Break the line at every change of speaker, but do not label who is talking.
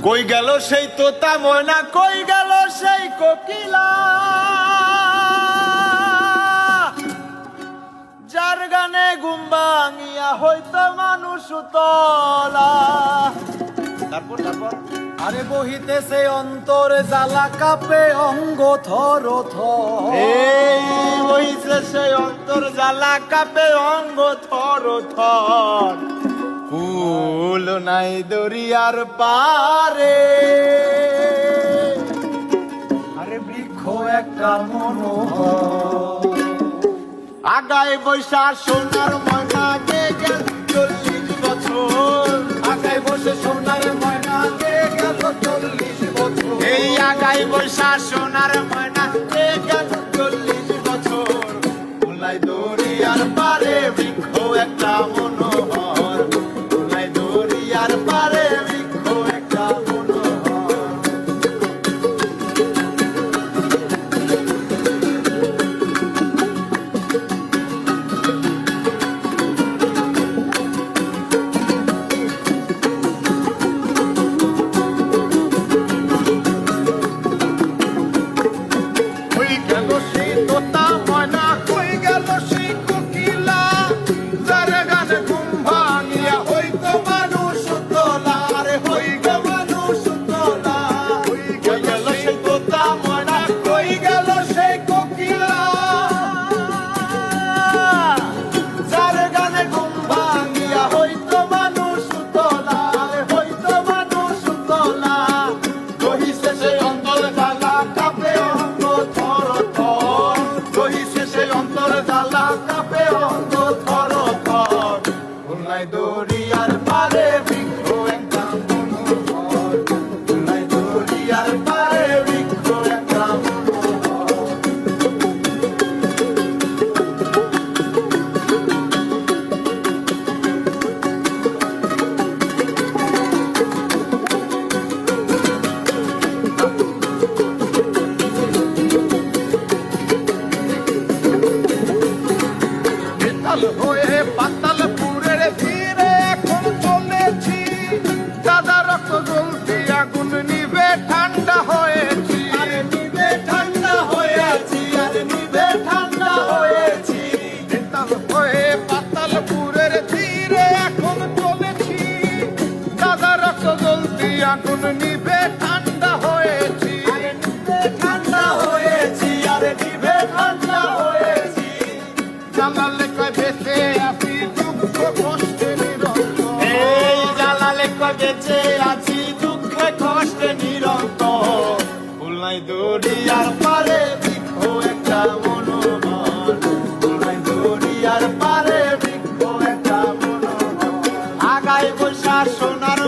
কই গেল সেই তোতা ময়না, কই গেল সেই কোকিলা, যার গানে ঘুম ভাঙিয়া হইতো মানুষ তলা। তারপর তারপর
আরে বহিতেছে অন্তর জ্বালা কাপে অঙ্গ থর থর।
এই বইছে সেই অন্তর জ্বালা কাপে অঙ্গ থর থর। কুল নাই দরিয়ার পারে,
আরে বৃক্ষ একটা মনোহর।
আগায় বৈশা সোনার ময়না গে গেল 40 বছর।
আগায় বসে সোনার ময়না গে গেল 40 বছর।
এই আগায় বৈশা সোনার ময়না গে গেল 40 বছর। কুলাই দরিয়ার পারে বৃক্ষ একটা মনোহর, কুলাই দরিয়ার পারে বৃক্ষ একটা মনোহর।
কই গেল সেই তোতা ময়না, কই গেল সেই কোকিলা, যার গানে ঘুম ভাঙিয়া হইতো মানুষ তোলা। আরে হইতো মানুষ তোলা।
কই গেল সেই তোতা ময়না,
কই গেল সেই কোকিলা,
যার গানে ঘুম ভাঙিয়া হইতো মানুষ তোলা।
আরে হইতো মানুষ তোলা।
রহিছে সেই অন্তর জ্বালা কাঁপে অঙ্গ থর থর। রহিছে সেই অন্তর জ্বালা কাঁপে অঙ্গ থর থর। খুলনায় দরিয়ার পারে বৃক্ষ একটা মনোহর, খুলনায় দরিয়ার পারে বৃক্ষ একটা মনোহর।
বেতাল হয়ে পাতালপুরের তীরে এখন চলেছি, দাদা রক্ত জ্বলতে আগুন নিবে ঠান্ডা হয়েছি।
আরে নিবে ঠান্ডা হয়েছি, আরে নিবে ঠান্ডা হয়েছি।
বেতাল হয়ে পাতালপুরের তীরে এখন চলেছি, দাদা রক্ত জ্বলতে আগুন নিবে ঠান্ডা হয়েছি।
আরে নিবে ঠান্ডা হয়েছি, আরে নিবে ঠান্ডা হয়েছি।
জানালে কয় বেঁচে আছি দুঃখ কষ্টে নিরন্তর।
এই জ্বালালে কয় বেঁচে আছি দুঃখে কষ্টে নিরন্তর। খুলনায় দরিয়ার পারে বৃক্ষ একটা মনোহর, খুলনায় দরিয়ার পারে বৃক্ষ একটা মনোহর। আগায় বৈশা সোনার